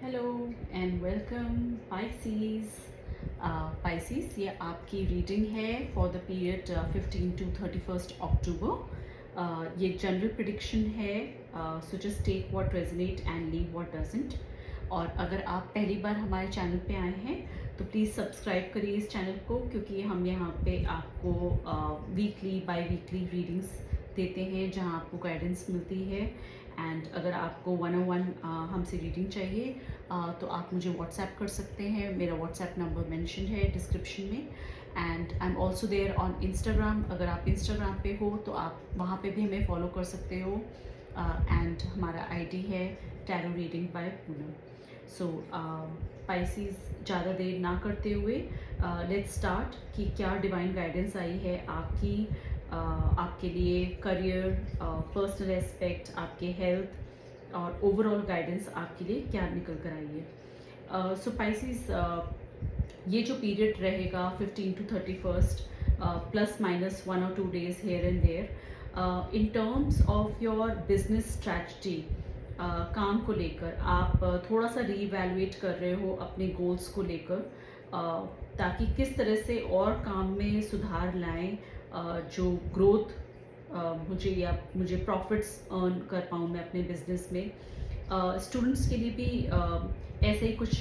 Hello and welcome Pisces. Pisces, ये आपकी reading है for the period 15 to 31st October. ये जनरल प्रिडिक्शन है, so just take what resonate and leave what doesn't. और अगर आप पहली बार हमारे चैनल पे आए हैं तो प्लीज़ सब्सक्राइब करिए इस चैनल को, क्योंकि हम यहाँ पे आपको वीकली बाय वीकली रीडिंग्स देते हैं जहाँ आपको गाइडेंस मिलती है। एंड अगर आपको 101 हमसे रीडिंग चाहिए तो आप मुझे व्हाट्सएप कर सकते हैं। मेरा व्हाट्सएप नंबर मेंशन है डिस्क्रिप्शन में। And I am also there on Instagram. अगर आप इंस्टाग्राम पे हो तो आप वहाँ पे भी हमें फॉलो कर सकते हो। एंड हमारा आईडी है tarot reading by Poonam. So Pisces, ज़्यादा देर ना करते हुए लेट्स स्टार्ट कि क्या डिवाइन गाइडेंस आई है आपके लिए, करियर, पर्सनल एस्पेक्ट, आपके हेल्थ और ओवरऑल गाइडेंस आपके लिए क्या निकल कर आई है। सो पाइसीज, ये जो पीरियड रहेगा 15 to 31st, plus minus 1 or 2 days here and there, in terms of your business strategy, काम को लेकर आप थोड़ा सा रीवैल्यूएट कर रहे हो अपने गोल्स को लेकर, ताकि किस तरह से और काम में सुधार लाएं, जो ग्रोथ मुझे प्रॉफिट्स अर्न कर पाऊँ मैं अपने बिजनेस में। स्टूडेंट्स के लिए भी ऐसे ही कुछ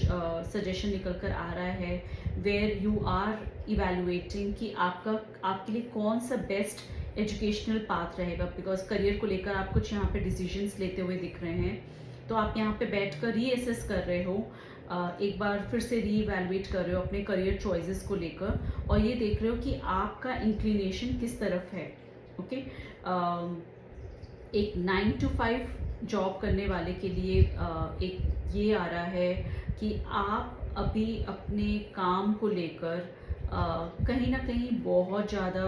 सजेशन निकल कर आ रहा है, वेयर यू आर इवैल्यूएटिंग कि आपके लिए कौन सा बेस्ट एजुकेशनल पाथ रहेगा, बिकॉज करियर को लेकर आप कुछ यहाँ पे डिसीजंस लेते हुए दिख रहे हैं। तो आप यहाँ पे बैठ कर रीअसेस कर रहे हो, एक बार फिर से रीइवैल्यूएट कर रहे हो अपने करियर चॉइसेस को लेकर, और ये देख रहे हो कि आपका इंक्लिनेशन किस तरफ है। ओके, एक 9 to 5 जॉब करने वाले के लिए एक ये आ रहा है कि आप अभी अपने काम को लेकर कहीं ना कहीं बहुत ज़्यादा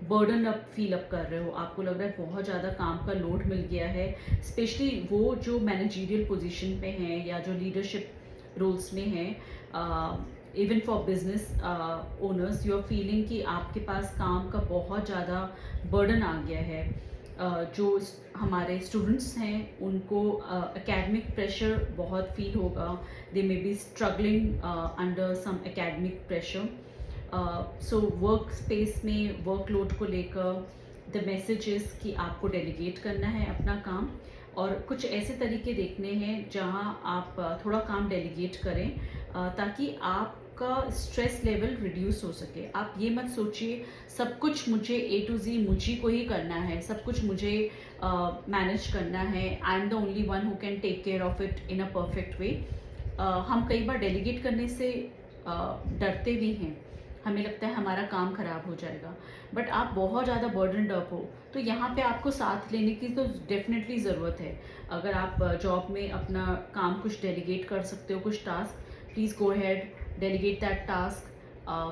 बर्डन अप फील अप कर रहे हो। आपको लग रहा है बहुत ज़्यादा काम का लोड मिल गया है, स्पेशली वो जो मैनेजरियल पोजीशन पे हैं या जो लीडरशिप रोल्स में हैं। Even for business owners, you are feeling कि आपके पास काम का बहुत ज़्यादा बर्डन आ गया है। जो हमारे स्टूडेंट्स हैं उनको एकेडमिक प्रेशर बहुत फील होगा। They may be struggling under some academic pressure. So work space में वर्कलोड को लेकर द मैसेजेस कि आपको डेलीगेट करना है अपना काम, और कुछ ऐसे तरीके देखने हैं जहां आप थोड़ा काम डेलीगेट करें, ताकि आपका स्ट्रेस लेवल रिड्यूस हो सके। आप ये मत सोचिए सब कुछ मुझे A to Z मुझी को ही करना है, सब कुछ मुझे मैनेज करना है, I am the only one who can take care of it in a perfect way. हम कई बार डेलीगेट करने से डरते भी हैं, हमें लगता है हमारा काम खराब हो जाएगा, बट आप बहुत ज़्यादा बर्डन अप हो तो यहाँ पे आपको साथ लेने की तो डेफिनेटली ज़रूरत है। अगर आप जॉब में अपना काम कुछ डेलीगेट कर सकते हो, कुछ task, please go had, delegate that task.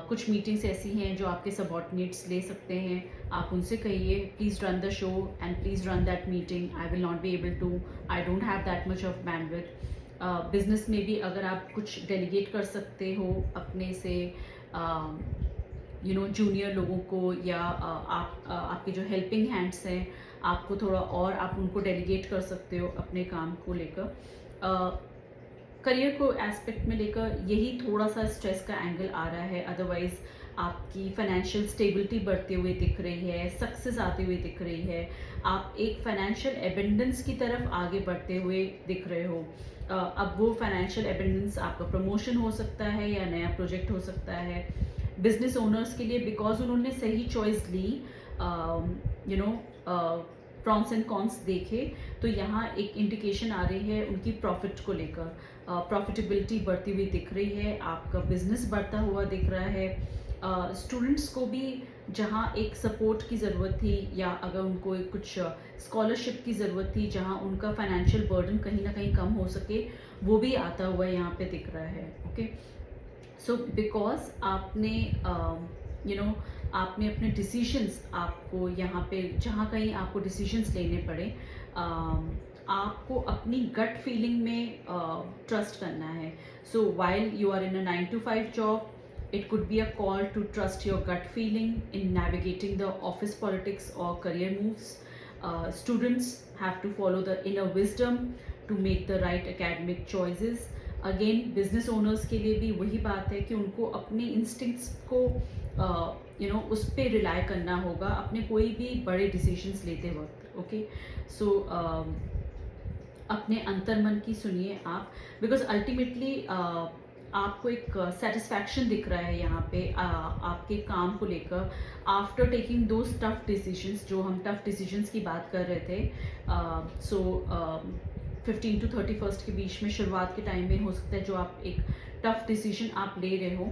कुछ मीटिंग्स ऐसी हैं जो आपके सबॉर्डिनेट्स ले सकते हैं, आप उनसे कहिए please run the show and please run that meeting, I will not be able to, I don't have that much of bandwidth. Business में भी अगर आप कुछ डेलीगेट कर सकते हो अपने से जूनियर लोगों को, या आपके जो हेल्पिंग हैंड्स हैं आपको थोड़ा और आप उनको डेलीगेट कर सकते हो अपने काम को लेकर। करियर को एस्पेक्ट में लेकर यही थोड़ा सा स्ट्रेस का एंगल आ रहा है, अदरवाइज आपकी फाइनेंशियल स्टेबिलिटी बढ़ते हुए दिख रही है, सक्सेस आते हुए दिख रही है, आप एक फाइनेंशियल एबेंडेंस की तरफ आगे बढ़ते हुए दिख रहे हो। अब वो फाइनेंशियल एबेंडेंस आपका प्रमोशन हो सकता है या नया प्रोजेक्ट हो सकता है। बिजनेस ओनर्स के लिए बिकॉज उन्होंने सही चॉइस ली, प्रॉन्स एंड कॉन्स देखे, तो यहाँ एक इंडिकेशन आ रही है उनकी प्रॉफिट को लेकर, प्रॉफिटेबिलिटी बढ़ती हुई दिख रही है, आपका बिजनेस बढ़ता हुआ दिख रहा है। स्टूडेंट्स को भी जहाँ एक सपोर्ट की ज़रूरत थी, या अगर उनको एक कुछ स्कॉलरशिप की ज़रूरत थी जहाँ उनका फाइनेंशियल बर्डन कहीं ना कहीं कम हो सके, वो भी आता हुआ यहाँ पे दिख रहा है। ओके, सो बिकॉज आपने आपने अपने डिसीजंस, आपको यहाँ पे जहाँ कहीं आपको डिसीजंस लेने पड़े, आपको अपनी गट फीलिंग में ट्रस्ट करना है। So while you are in a 9 to 5 job, it could be a call to trust your gut feeling in navigating the office politics or career moves. Students have to follow the inner wisdom to make the right academic choices. Again business owners के लिए भी वही बात है कि उनको अपने instincts को उस पर रिलाई करना होगा अपने कोई भी बड़े डिसीजंस लेते वक्त। ओके, सो अपने अंतर्मन की सुनिए आप, बिकॉज अल्टीमेटली आपको एक सेटिस्फैक्शन दिख रहा है यहाँ पे आपके काम को लेकर after taking those tough decisions, जो हम टफ डिसीजंस की बात कर रहे थे। सो 15 to 31 के बीच में शुरुआत के टाइम में हो सकता है जो आप एक टफ डिसीजन आप ले रहे हो,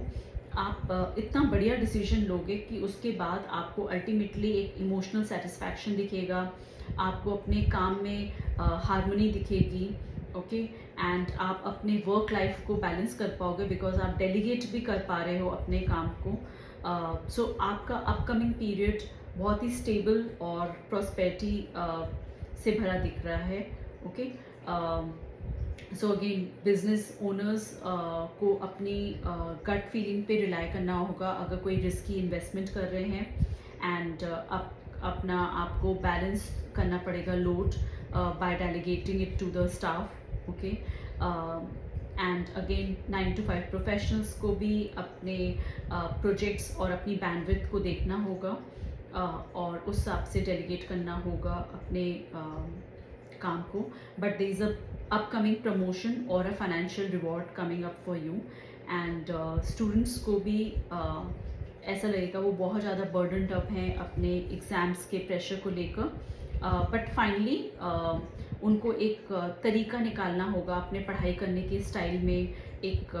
आप इतना बढ़िया डिसीजन लोगे कि उसके बाद आपको अल्टीमेटली एक इमोशनल सेटिस्फैक्शन दिखेगा, आपको अपने काम में हार्मनी दिखेगी। ओके, एंड आप अपने वर्क लाइफ को बैलेंस कर पाओगे बिकॉज आप डेलीगेट भी कर पा रहे हो अपने काम को। सो आपका अपकमिंग पीरियड बहुत ही स्टेबल और प्रॉस्पेरिटी से भरा दिख रहा है। Okay, so again business owners को अपनी गट फीलिंग पे रिलाई करना होगा अगर कोई रिस्की इन्वेस्टमेंट कर रहे हैं, एंड अपना आपको बैलेंस करना पड़ेगा load by delegating it to the staff. Okay, and again 9 to 5 professionals को भी अपने प्रोजेक्ट्स और अपनी बैंडविड्थ को देखना होगा और उस हिसाब से डेलीगेट करना होगा अपने काम को। But there is a upcoming promotion और a financial reward coming up for you, and students को भी ऐसा लगेगा वो बहुत ज़्यादा बर्डन अप हैं अपने एग्ज़ाम्स के प्रेशर को लेकर, बट फाइनली उनको एक तरीका निकालना होगा अपने पढ़ाई करने के स्टाइल में, एक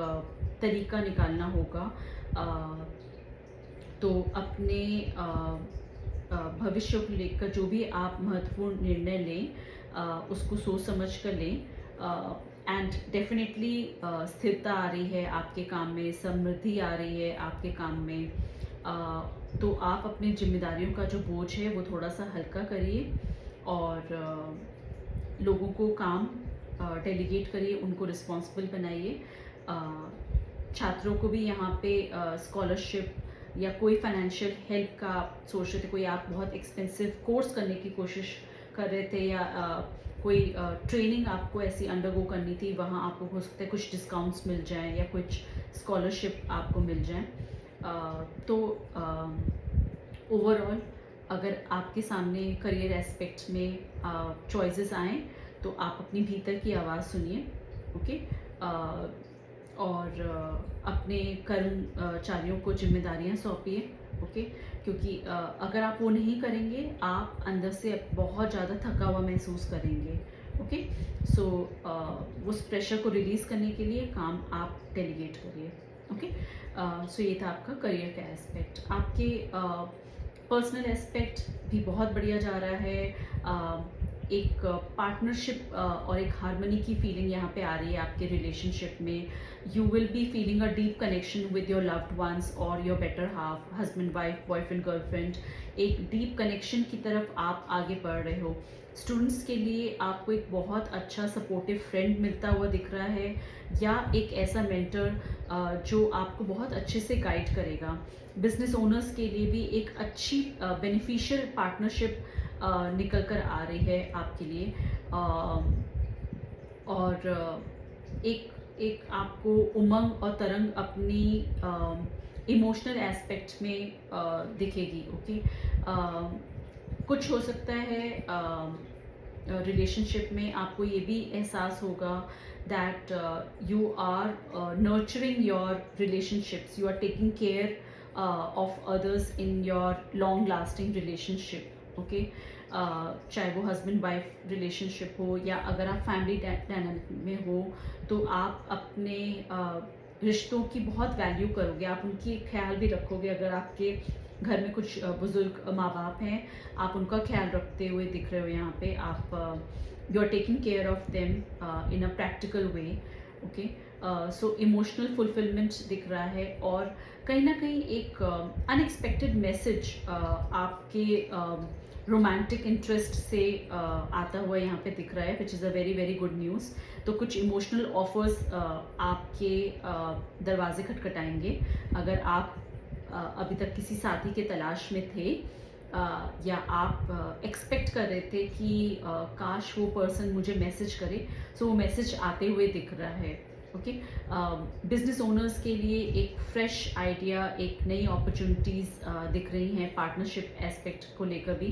तरीका निकालना होगा। तो अपने भविष्य को लेकर जो भी आप महत्वपूर्ण निर्णय लें उसको सोच समझ कर लें, एंड डेफिनेटली स्थिरता आ रही है आपके काम में, समृद्धि आ रही है आपके काम में। तो आप अपनी जिम्मेदारियों का जो बोझ है वो थोड़ा सा हल्का करिए और लोगों को काम डेलीगेट करिए, उनको रिस्पॉन्सिबल बनाइए। छात्रों को भी यहाँ पे स्कॉलरशिप या कोई फाइनेंशियल हेल्प का आप सोच रहे थे, कोई आप बहुत एक्सपेंसिव कोर्स करने की कोशिश कर रहे थे या कोई ट्रेनिंग आपको ऐसी अंडरगो करनी थी, वहाँ आपको हो सकता है कुछ डिस्काउंट्स मिल जाएं या कुछ स्कॉलरशिप आपको मिल जाएं। तो ओवरऑल अगर आपके सामने करियर एस्पेक्ट में चॉइसेस आएँ तो आप अपनी भीतर की आवाज़ सुनिए। ओके, और अपने कर्मचारियों को जिम्मेदारियां सौंपिए। ओके, क्योंकि अगर आप वो नहीं करेंगे आप अंदर से बहुत ज़्यादा थका हुआ महसूस करेंगे। ओके, सो उस प्रेशर को रिलीज़ करने के लिए काम आप डेलीगेट करिए। ओके, सो ये था आपका करियर का एस्पेक्ट। आपके पर्सनल एस्पेक्ट भी बहुत बढ़िया जा रहा है। एक पार्टनरशिप और एक हार्मनी की फीलिंग यहाँ पे आ रही है आपके रिलेशनशिप में। You will be feeling a deep connection with your loved ones और your better half, husband wife, boyfriend girlfriend. एक डीप कनेक्शन की तरफ आप आगे बढ़ रहे हो। स्टूडेंट्स के लिए आपको एक बहुत अच्छा सपोर्टिव फ्रेंड मिलता हुआ दिख रहा है, या एक ऐसा मेंटर जो आपको बहुत अच्छे से गाइड करेगा। बिजनेस ओनर्स के लिए भी एक अच्छी बेनिफिशियल पार्टनरशिप निकल कर आ रही है आपके लिए, और एक आपको उमंग और तरंग अपनी इमोशनल एस्पेक्ट में दिखेगी। ओके, कुछ हो सकता है रिलेशनशिप में आपको ये भी एहसास होगा that you are nurturing your relationships, you are taking care of others in your long lasting relationship. Okay, चाहे वो हस्बैंड वाइफ रिलेशनशिप हो या अगर आप फैमिली डायनामिक में हो तो आप अपने रिश्तों की बहुत वैल्यू करोगे, आप उनकी ख्याल भी रखोगे। अगर आपके घर में कुछ बुजुर्ग माँ बाप हैं, आप उनका ख्याल रखते हुए दिख रहे हो यहाँ पे, आप you are taking care of them in a practical way. Okay, so emotional fulfilment दिख रहा है, और कहीं ना कहीं एक अनएक्सपेक्टेड मैसेज आपके रोमांटिक इंटरेस्ट से आता हुआ यहाँ पे दिख रहा है, which is a very very good news. तो कुछ इमोशनल ऑफर्स आपके दरवाजे खटखटाएंगे। अगर आप अभी तक किसी साथी के तलाश में थे या आप एक्सपेक्ट कर रहे थे कि काश वो पर्सन मुझे मैसेज करे, सो वो मैसेज आते हुए दिख रहा है। ओके, बिजनेस ओनर्स के लिए एक फ्रेश आइडिया, एक नई अपॉर्चुनिटीज़ दिख रही हैं पार्टनरशिप एस्पेक्ट को लेकर भी।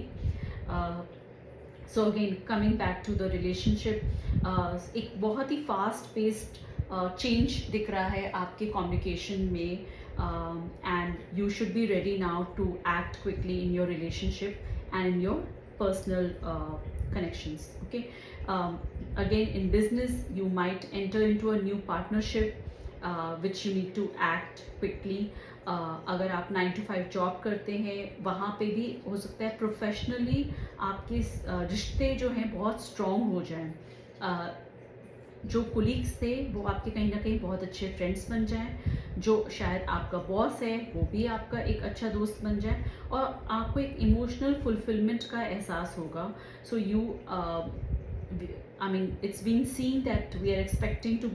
So again coming back to the relationship, एक बहुत ही फास्ट पेस्ड चेंज दिख रहा है आपके कम्युनिकेशन में, and you should be ready now to act quickly in your relationship and in your personal connections. Okay, again in business you might enter into a new partnership which you need to act quickly. अगर आप 9 to 5 job करते हैं, वहाँ पे भी हो सकता है प्रोफेशनली आपके रिश्ते जो हैं बहुत स्ट्रॉन्ग हो जाएं। जो कोलीग्स थे वो आपके कहीं ना कहीं बहुत अच्छे फ्रेंड्स बन जाएं, जो शायद आपका बॉस है वो भी आपका एक अच्छा दोस्त बन जाए, और आपको एक इमोशनल फुलफिलमेंट का एहसास होगा। So you I mean it's been seen that we are expecting to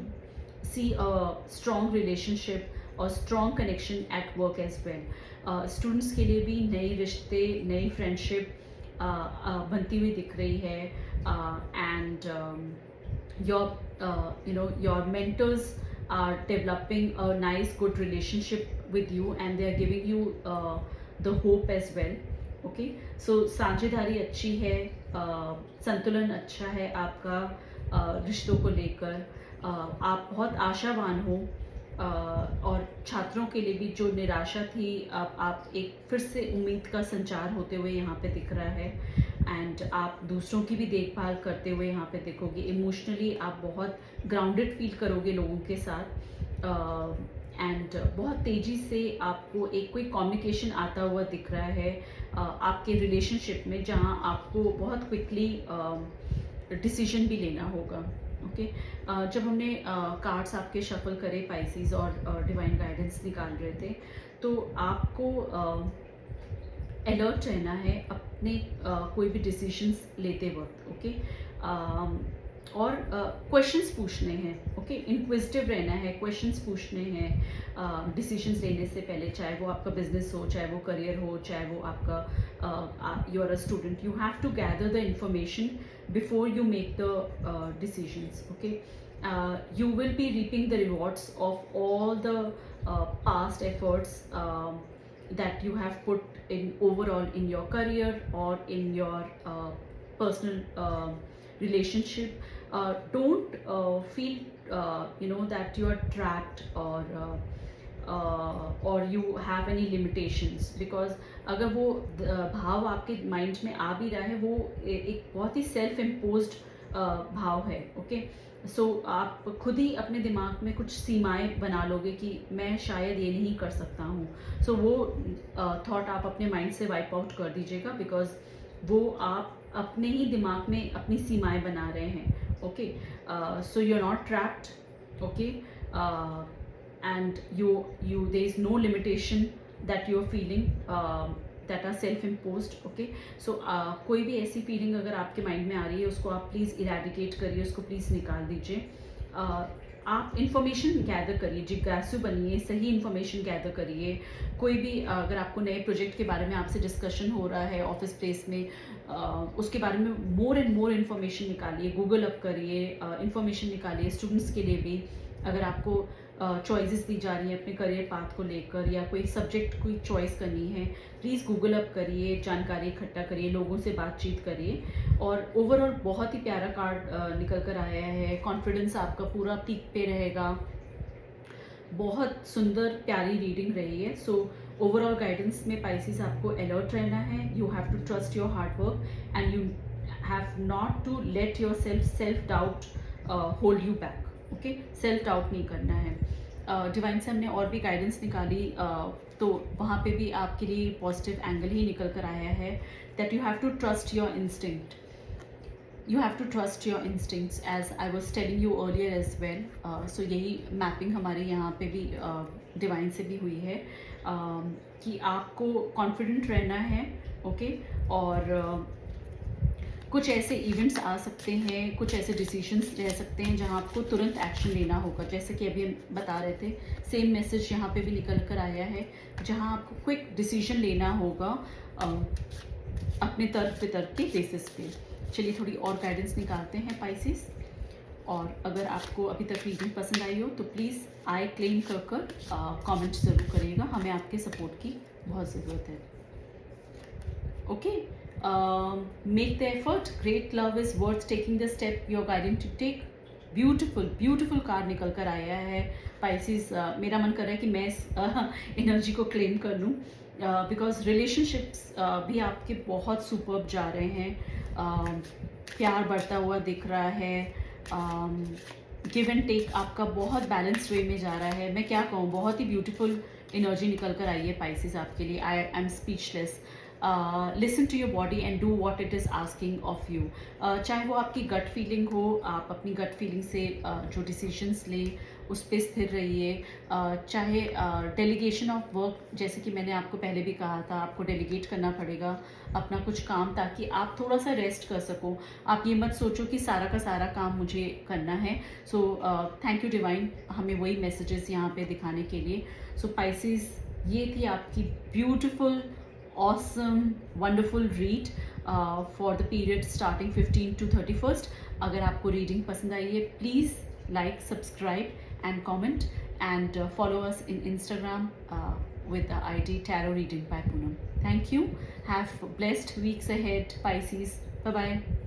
see a strong relationship or strong connection at work as well. Students के लिए भी नए रिश्ते, नई फ्रेंडशिप बनती हुई दिख रही है, and your mentors are developing a nice good relationship with you and they are giving you the hope as well. Okay, so साझेदारी अच्छी है, संतुलन अच्छा है आपका रिश्तों को लेकर, आप बहुत आशावान हो, और छात्रों के लिए भी जो निराशा थी, आप एक फिर से उम्मीद का संचार होते हुए यहाँ पे दिख रहा है, एंड आप दूसरों की भी देखभाल करते हुए यहाँ पे देखोगे। इमोशनली आप बहुत ग्राउंडेड फील करोगे लोगों के साथ, एंड बहुत तेज़ी से आपको एक कोई कम्युनिकेशन आता हुआ दिख रहा है आपके रिलेशनशिप में, जहाँ आपको बहुत क्विकली डिसीजन भी लेना होगा। ओके, जब हमने कार्ड्स आपके शफल करे पाइसेस और डिवाइन गाइडेंस निकाल रहे थे, तो आपको अलर्ट रहना है अपने कोई भी डिसीजंस लेते वक्त। ओके, और क्वेश्चंस पूछने हैं। ओके, इंक्विजिटिव रहना है, क्वेश्चंस पूछने हैं डिसीजंस लेने से पहले, चाहे वो आपका बिजनेस हो, चाहे वो करियर हो, चाहे वो आपका you are a student, you have to gather the information before you make the decisions. Okay, you will be reaping the rewards of all the past efforts that you have put in overall in your career or in your personal relationship. Don't feel that you are trapped or you have any limitations, because अगर वो भाव आपके mind में आ भी रहा है, वो एक बहुत ही सेल्फ इम्पोज्ड भाव है। ओके, सो आप खुद ही अपने दिमाग में कुछ सीमाएं बना लोगे कि मैं शायद ये नहीं कर सकता हूँ। सो वो थॉट आप अपने माइंड से वाइप आउट कर दीजिएगा, बिकॉज वो आप अपने ही दिमाग में अपनी सीमाएं बना रहे हैं। Okay, so you are not trapped. Okay, and you there is no limitation that you are feeling that are self imposed. Okay, so कोई भी ऐसी फीलिंग अगर आपके माइंड में आ रही है, उसको आप प्लीज़ इरेडिकेट करिए, उसको प्लीज़ निकाल दीजिए। आप इन्फॉर्मेशन गैदर करिए, जिज्ञासु बनिए, सही इन्फॉर्मेशन गैदर करिए। कोई भी अगर आपको नए प्रोजेक्ट के बारे में आपसे डिस्कशन हो रहा है ऑफिस प्लेस में, उसके बारे में मोर एंड मोर इन्फॉर्मेशन निकालिए, गूगल अप करिए, इन्फॉर्मेशन निकालिए। स्टूडेंट्स के लिए भी अगर आपको चॉइसेस दी जा रही है अपने करियर पाथ को लेकर, या कोई सब्जेक्ट कोई चॉइस करनी है, प्लीज़ गूगल अप करिए, जानकारी इकट्ठा करिए, लोगों से बातचीत करिए। और ओवरऑल बहुत ही प्यारा कार्ड निकल कर आया है। कॉन्फिडेंस आपका पूरा पीक पे रहेगा। बहुत सुंदर प्यारी रीडिंग रही है। सो ओवरऑल गाइडेंस में पाइसेस आपको अलर्ट रहना है। You have to trust your hard work and you have not to let your self doubt hold you back. Okay, self doubt नहीं करना है। डिवाइन से हमने और भी गाइडेंस निकाली, तो वहाँ पे भी आपके लिए पॉजिटिव एंगल ही निकल कर आया है, that you have to trust your instinct. You have to trust your instincts, as I was telling you earlier as well. So यही मैपिंग हमारे यहाँ पे भी डिवाइन से भी हुई है, कि आपको कॉन्फिडेंट रहना है। ओके, और कुछ ऐसे इवेंट्स आ सकते हैं, कुछ ऐसे डिसीजंस रह सकते हैं जहां आपको तुरंत एक्शन लेना होगा, जैसे कि अभी हम बता रहे थे। सेम मैसेज यहाँ पे भी निकल कर आया है, जहां आपको क्विक डिसीजन लेना होगा अपने तर्क वितर्क के बेसिस पे। चलिए थोड़ी और गाइडेंस निकालते हैं पाइसेस। और अगर आपको अभी तक रीडिंग पसंद आई हो तो प्लीज़ आई क्लेम कर कमेंट ज़रूर करिएगा, हमें आपके सपोर्ट की बहुत ज़रूरत है। Okay, make the effort, great love is worth taking the step you are guiding to take. Beautiful beautiful card निकल कर आया है पाइसेस। मेरा मन कर रहा है कि मैं इस एनर्जी को क्लेम कर लूँ, बिकॉज रिलेशनशिप्स भी आपके बहुत सुपर्ब जा रहे हैं। प्यार बढ़ता हुआ दिख रहा है, गिव एंड टेक आपका बहुत बैलेंस वे में जा रहा है। मैं क्या कहूँ, बहुत ही ब्यूटीफुल एनर्जी निकल कर आई है पाइसेस आपके लिए। I am speechless. Listen to your body and do what it is asking of you. चाहे वो आपकी गट फीलिंग हो, आप अपनी गट फीलिंग से जो डिसीजंस लें उस पर स्थिर रहिए। चाहे डेलीगेशन ऑफ वर्क, जैसे कि मैंने आपको पहले भी कहा था, आपको डेलीगेट करना पड़ेगा अपना कुछ काम, ताकि आप थोड़ा सा रेस्ट कर सको। आप ये मत सोचो कि सारा का सारा काम मुझे करना है। सो थैंक यू डिवाइन, हमें वही मैसेजेस यहाँ पे दिखाने के लिए। सो पाइसेस, ये थी आपकी beautiful awesome wonderful read for the period starting 15 to 31st. अगर आपको रीडिंग पसंद आई है, please like, subscribe and comment and follow us in Instagram with the ID Tarot Reading by Poonam. Thank you. Have blessed weeks ahead, Pisces. Bye bye.